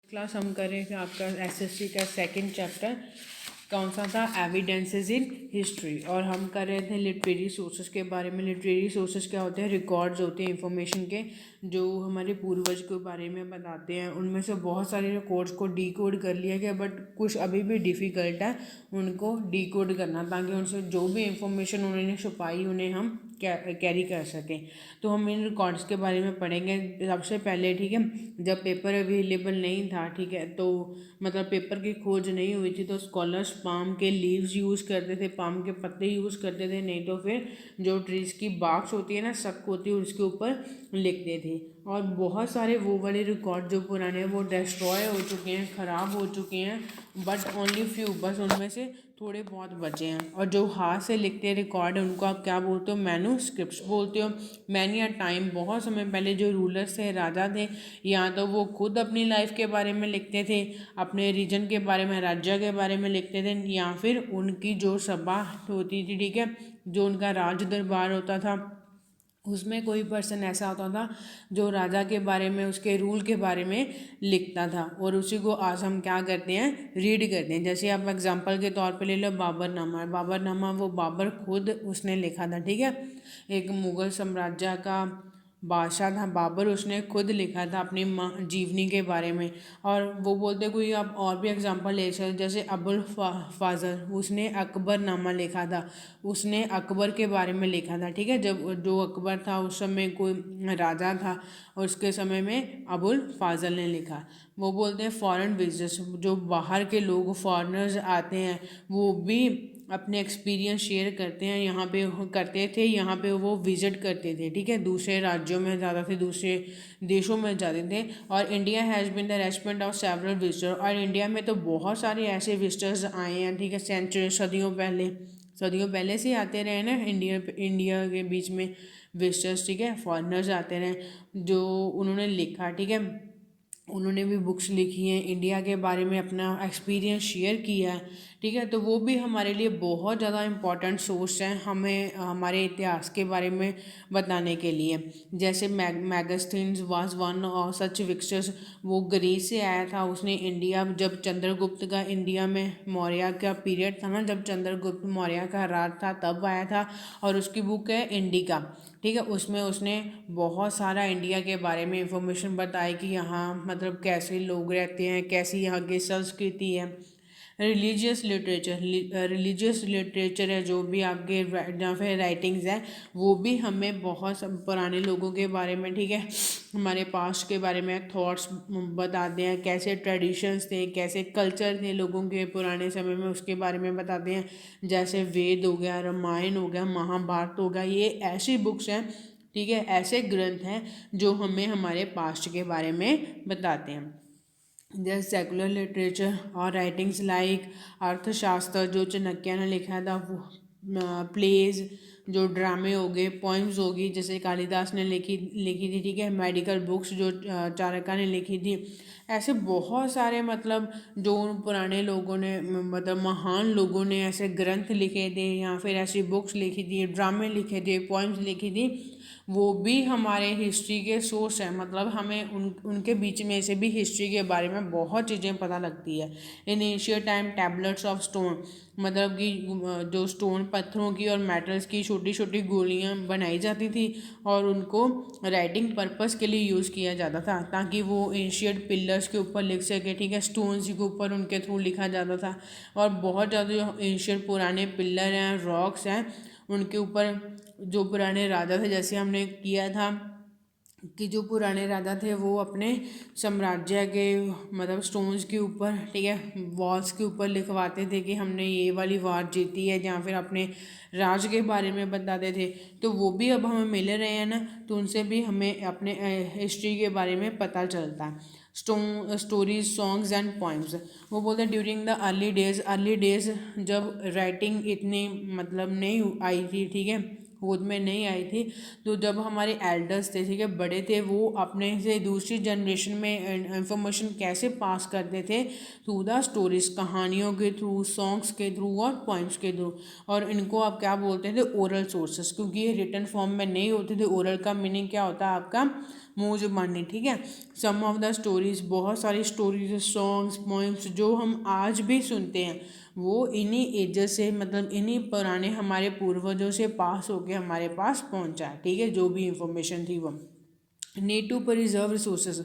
Class हम करेंगे आपका एसएससी का सेकंड चैप्टर कौन सा था, एविडेंसेस इन हिस्ट्री। और हम कर रहे थे लिटरेरी सोर्सेज के बारे में। लिटरेरी सोर्सेज क्या होते हैं? रिकॉर्ड्स होते हैं इंफॉर्मेशन के, जो हमारे पूर्वज के बारे में बताते हैं। उनमें से बहुत सारे रिकॉर्ड्स को डीकोड कर लिया गया, बट कुछ अभी भी डिफ़िकल्ट है उनको डीकोड करना, ताकि उनसे जो भी इंफॉर्मेशन उन्होंने छुपाई उन्हें हम कैरी कर सकें। तो हम इन रिकॉर्ड्स के बारे में पढ़ेंगे सबसे पहले, ठीक है। जब पेपर अवेलेबल नहीं था, ठीक है, तो मतलब पेपर की खोज नहीं हुई थी, तो स्कॉलर्स पाम के लीव्स यूज़ करते थे, पाम के पत्ते यूज़ करते थे, नहीं तो फिर जो ट्रीज़ की बाक्स होती है ना, सक होती है, उसके ऊपर लिखते थे। और बहुत सारे वो वाले रिकॉर्ड जो पुराने हैं वो डिस्ट्रॉय हो चुके हैं, ख़राब हो चुके हैं, बट ओनली फ्यू, बस उनमें से थोड़े बहुत बचे हैं। और जो हाथ से लिखते हैं रिकॉर्ड है उनको आप क्या बोलते हो? मैन्यूस्क्रिप्ट्स बोलते हो। मैनी अ टाइम, बहुत समय पहले जो रूलर्स थे, राजा थे, या तो वो खुद अपनी लाइफ के बारे में लिखते थे, अपने रीजन के बारे में, राज्य के बारे में लिखते थे, या फिर उनकी जो सभा होती थी, ठीक है, जो उनका राज दरबार होता था, उसमें कोई पर्सन ऐसा होता था जो राजा के बारे में, उसके रूल के बारे में लिखता था, और उसी को आज हम क्या करते हैं? रीड करते हैं। जैसे आप एग्जांपल के तौर पे ले लो बाबरनामा। बाबरनामा वो बाबर खुद उसने लिखा था, ठीक है। एक मुग़ल साम्राज्य का बादशाह था बाबर, उसने खुद लिखा था अपनी जीवनी के बारे में। और वो बोलते, कोई आप और भी एग्जांपल ले सकते, जैसे अबुल फाजल, उसने अकबरनामा लिखा था, उसने अकबर के बारे में लिखा था, ठीक है। जब जो अकबर था उस समय कोई राजा था, और उसके समय में अबुल फाजल ने लिखा। वो बोलते हैं फॉरेन विजिटर्स, जो बाहर के लोग फॉरेनर्स आते हैं, वो भी अपने एक्सपीरियंस शेयर करते हैं, यहाँ पे करते थे, यहाँ पे वो विज़िट करते थे, ठीक है, दूसरे राज्यों में ज़्यादा थे, दूसरे देशों में जाते थे। और India has been the respect of several visitor, और इंडिया में तो बहुत सारे ऐसे विजिटर्स आए हैं, ठीक है, सेंचुरी सदियों पहले से आते रहे ना इंडिया के बीच में विजिटर्स, ठीक है, फॉरेनर्स आते रहे, जो उन्होंने लिखा, ठीक है। उन्होंने भी बुक्स लिखी हैं, इंडिया के बारे में अपना एक्सपीरियंस शेयर किया है, ठीक है। तो वो भी हमारे लिए बहुत ज़्यादा इम्पॉर्टेंट सोर्स हैं हमें हमारे इतिहास के बारे में बताने के लिए। जैसे मैगस्थीन्स वाज वन और सच विक्टर्स, वो ग्रीस से आया था, उसने इंडिया, जब चंद्रगुप्त का इंडिया में मौर्य का पीरियड था ना, जब चंद्रगुप्त मौर्य का राज था, तब आया था। और उसकी बुक है इंडिका, ठीक है। उसमें उसने बहुत सारा इंडिया के बारे में इंफॉर्मेशन बताई कि यहाँ मतलब कैसे लोग रहते हैं, कैसी यहाँ की संस्कृति है। रिलीजियस लिटरेचर है, जो भी आपके जहाँ फिर राइटिंग्स हैं, वो भी हमें बहुत पुराने लोगों के बारे में, ठीक है, हमारे पास्ट के बारे में थॉट्स बताते हैं, कैसे ट्रेडिशंस थे, कैसे कल्चर थे लोगों के पुराने समय में, उसके बारे में बताते हैं। जैसे वेद हो गया, रामायण हो गया, महाभारत हो गया, ये ऐसी बुक्स हैं, ठीक है, ऐसे ग्रंथ हैं जो हमें हमारे पास्ट के बारे में बताते हैं। जैसे सेकुलर लिटरेचर और राइटिंग्स लाइक अर्थशास्त्र, जो चाणक्य ने लिखा था, वो प्लेज, जो ड्रामे हो गए, पोइम्स होगी, जैसे कालिदास ने लिखी थी, ठीक है, मेडिकल बुक्स जो चाणक्य ने लिखी थी। ऐसे बहुत सारे मतलब जो उन पुराने लोगों ने मतलब महान लोगों ने ऐसे ग्रंथ लिखे थे, या फिर ऐसी बुक्स लिखी थी, ड्रामे लिखे थे, पोइम्स लिखी थी, वो भी हमारे हिस्ट्री के सोर्स हैं। मतलब हमें उनके बीच में से भी हिस्ट्री के बारे में बहुत चीज़ें पता लगती है। इन ancient time tablets of stone, मतलब कि जो स्टोन, पत्थरों की और मेटल्स की छोटी छोटी गोलियां बनाई जाती थी, और उनको राइटिंग पर्पस के लिए यूज़ किया जाता था, ताकि वो एंशिएंट पिलर्स के ऊपर लिख सके, ठीक है, स्टोन्स के ऊपर उनके थ्रू लिखा जाता था। और बहुत ज़्यादा जो एंशिएंट पुराने पिलर हैं, रॉक्स हैं, उनके ऊपर जो पुराने राजा थे, जैसे हमने किया था कि जो पुराने राजा थे वो अपने साम्राज्य के मतलब स्टोन्स के ऊपर, ठीक है, वॉल्स के ऊपर लिखवाते थे कि हमने ये वाली वार जीती है, या फिर अपने राज के बारे में बताते थे। तो वो भी अब हमें मिल रहे हैं ना, तो उनसे भी हमें अपने हिस्ट्री के बारे में पता चलता है। स्टोरीज, सॉन्ग्स एंड पोइम्स, वो बोलते हैं ड्यूरिंग द अर्ली डेज जब राइटिंग इतनी मतलब नहीं आई थी, ठीक है, होद में नहीं आई थी, तो जब हमारे एल्डर्स थे, ठीक है, बड़े थे, वो अपने से दूसरी जनरेशन में इंफॉर्मेशन कैसे पास करते थे? थ्रू द स्टोरीज, कहानियों के थ्रू, सॉन्ग्स के थ्रू और पोइम्स के थ्रू। और इनको आप क्या बोलते थे? ओरल सोर्सेस, क्योंकि ये रिटन फॉर्म में नहीं होते थे। ओरल का मीनिंग क्या होता है आपका? मुँह जुबानी, ठीक है। सम ऑफ द स्टोरीज, बहुत सारी स्टोरीज, सॉन्ग्स, पोइम्स जो हम आज भी सुनते हैं वो इन्हीं एजेस से, मतलब इन्हीं पुराने हमारे पूर्वजों से पास होके हमारे पास पहुंचा है, ठीक है, जो भी इंफॉर्मेशन थी वो। Need to preserve resources,